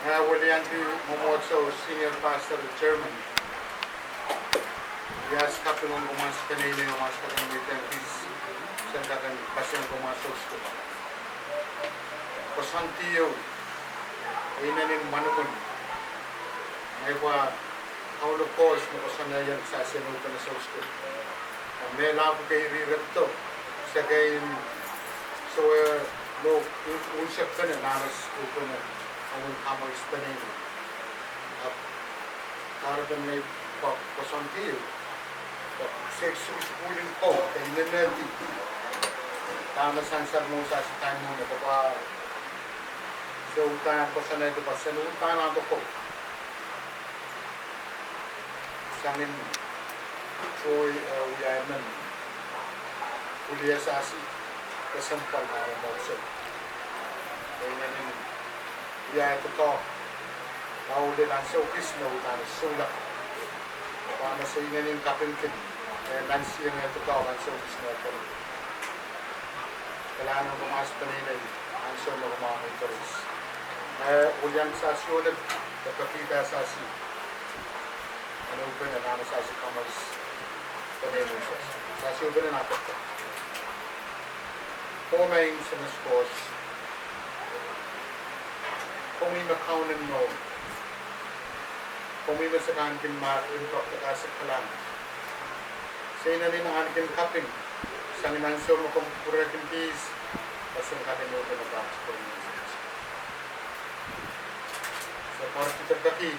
Walianti Momotso, Senior Pastor of Germany. Yes, kapilong kumas kanina yung mas kakamitan is sandakan pasyon kumasos ko. Kosantiyo, ay nanin manukun. May pa Holocaust na kasanayan sa sinutan na sa usko. May labo kay rirepto sa kain so lo usap ka na naras ko na ang kamay Spain. Para ba may kosantiyo? Sexual schooling ko, kay nanati. Tama sansar mo sa tayo mo na pa sa utan ko sa nito pa sa utan ako ko. Sa amin, Troy Uyaman, Ulias Asi, kasampal na ang bawsa. Kaya namin, Uyay ito to, mahuli lang sa ukis na utan, sulak. Para sa inanin kapinkin, kaya lansi yung ito to, ang sa ukis na ito. Kailangan ng pumasok pa nila, ang sa mga mga itoris. Uliang sa siyonag, kapakita sa asi. Ano ba na naman sa si Kamas panelo siya. Sa siya ba na natin ko? Kung may sinaskos, kung may makaunan mo, kung may masakaan kin ma-improp na kasag ka lang, sa ina rin ang anakin kaping, sa inansyo mo kung purakin peace, kasi ang kaping mo ka na bakit ko rin. Sa para kita kaki,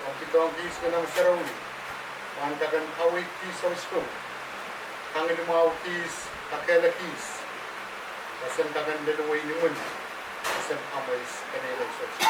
kung ito ang kis ko ng sarili, ang kagan awit kis sa usko, ang ilumaw kis, kakela kis, kasi ang kagan dalaway naman, kasi ang kamay kanilay sa usko.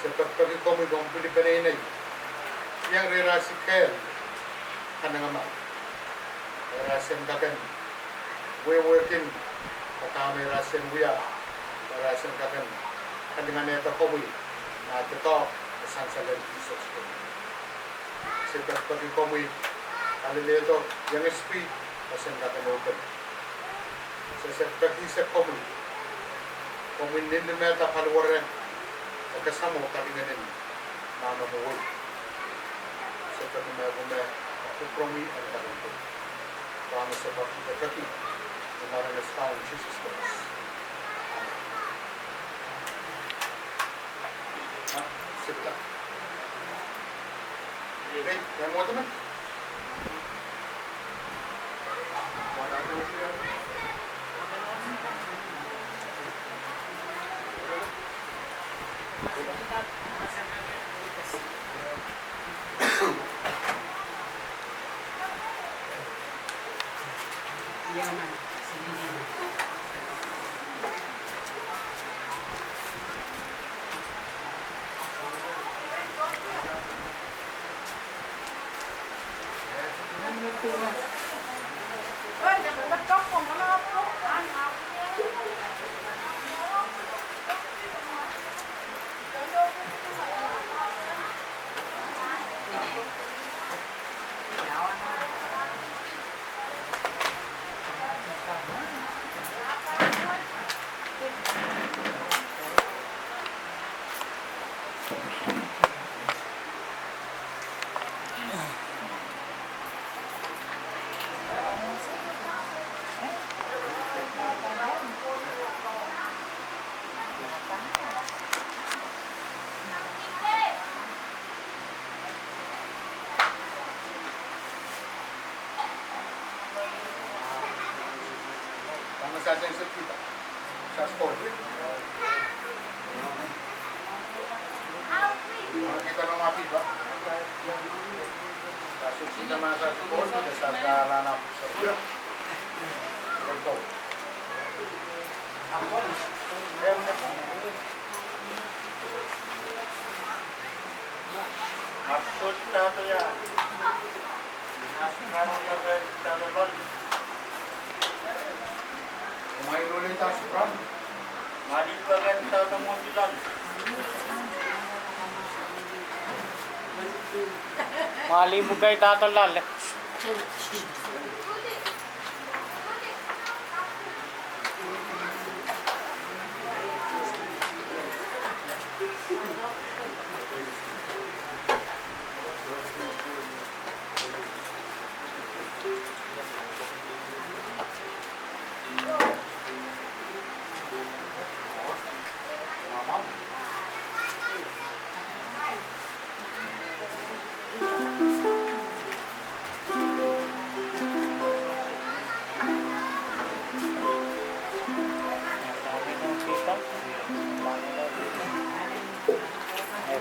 Sa pagpagin ko mo yung pilipanay, yang rirasi kel, kanang ama, rirasi ang kagan, working, katamay rasi ang buya, rirasi ang kagan, kanang neta ko mo na ito, sansalan Jesus ko. Kasi pagpagin ko mo'y alilito, yung speed, kasi nakanood. Sa pag-isip ko mo'y, kung ninimeta kalwaran, at kasama ko kalinganin, mamamuhol. Sa pag-umagumay, kupromi ang kalito. Para sa pagkakati, ng marangas taong Jesus Christ. Sipta. Okay, yang mau teman? Yaman. Sa atin sa kita. Sa sport. Makikita ng mga piba. Kaso sila mga sa sport, sa kalanap sa pula. Ito. Maksud nato yan. Nasikano yung talabal. Kumain ulit tayo sa pram. Malipagan tayo ng motilan. Malibog kayo tatalal.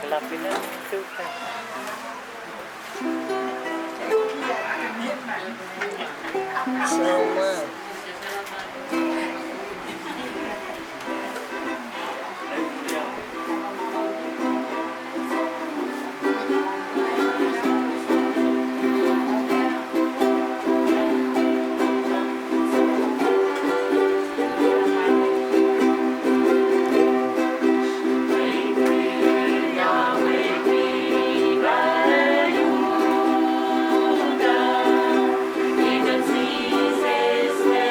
Malaki na ito. So much. Jesus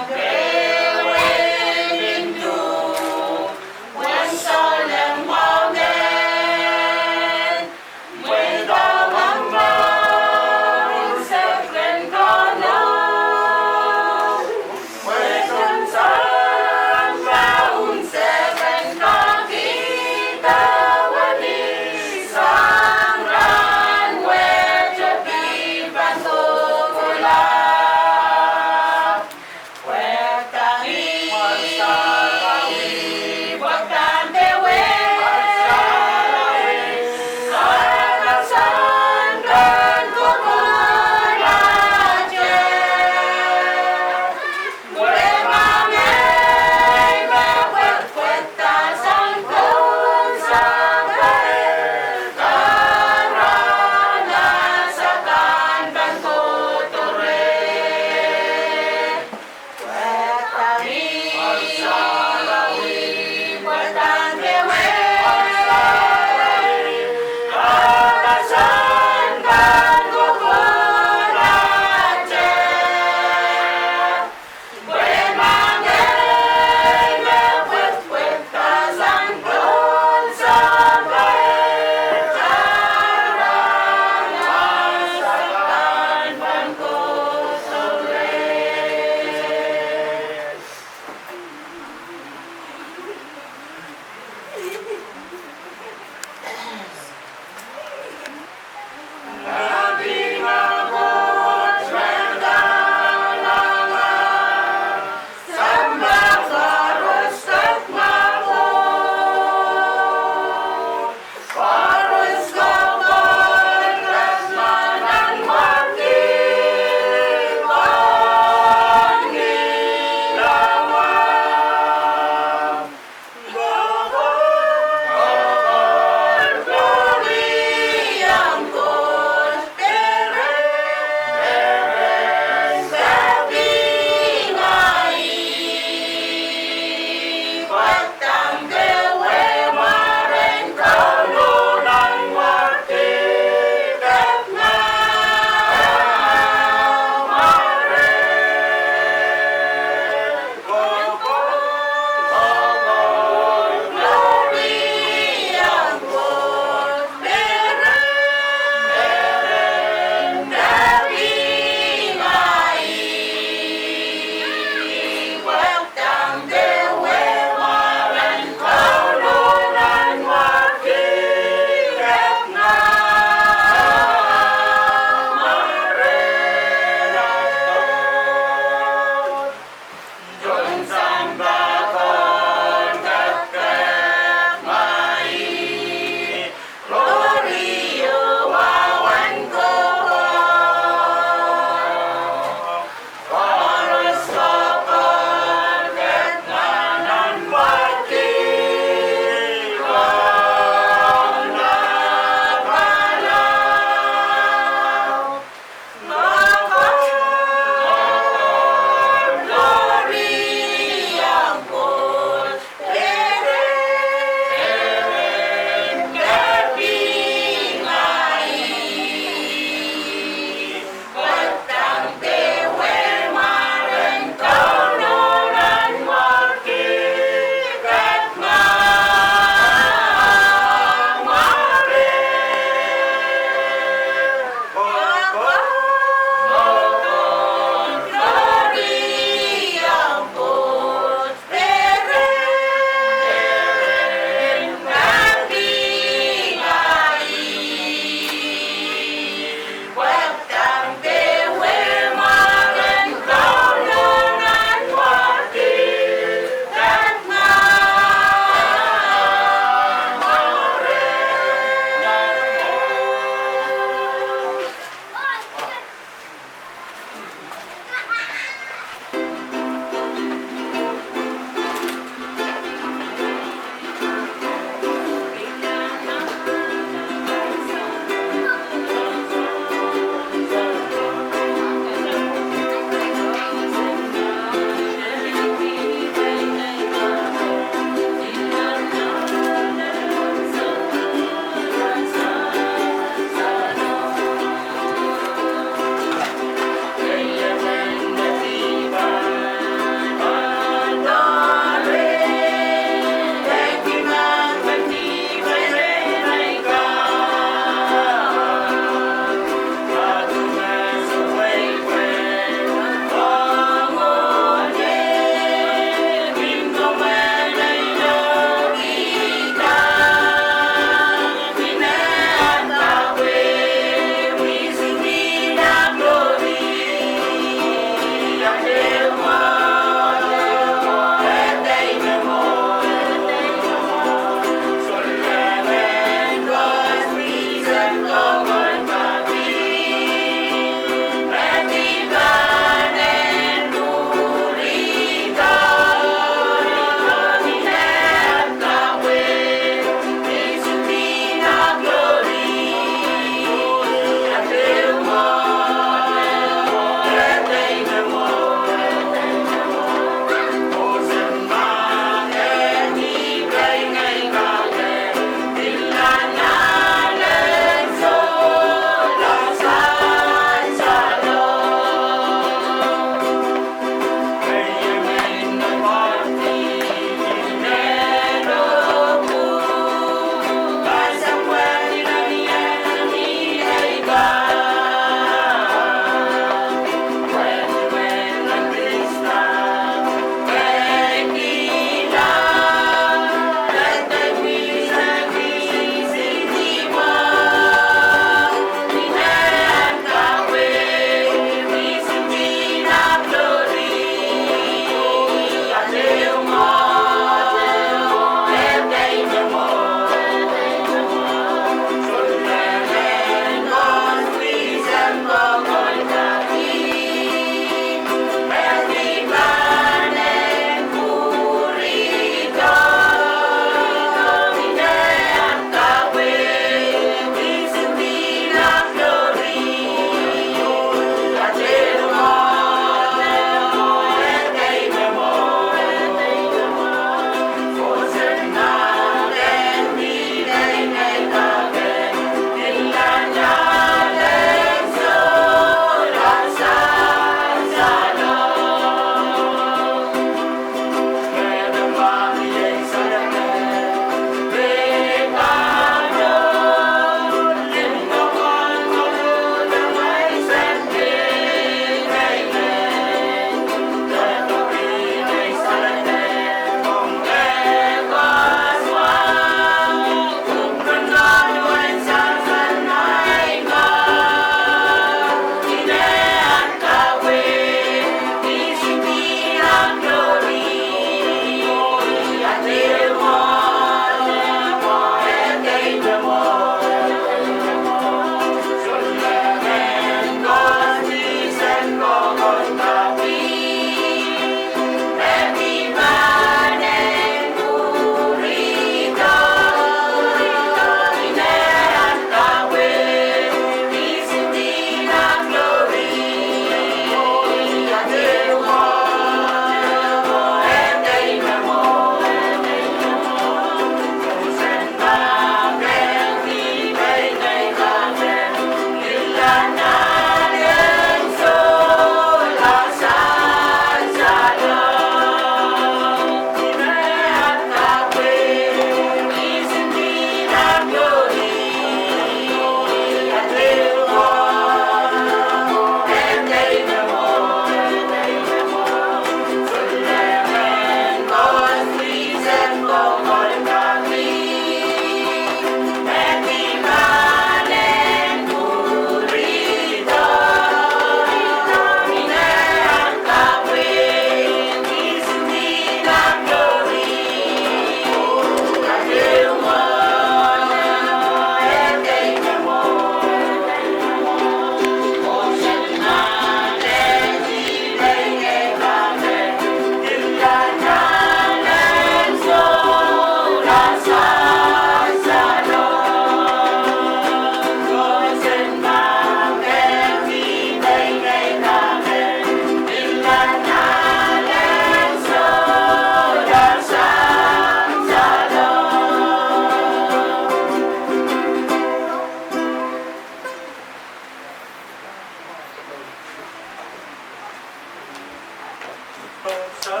sa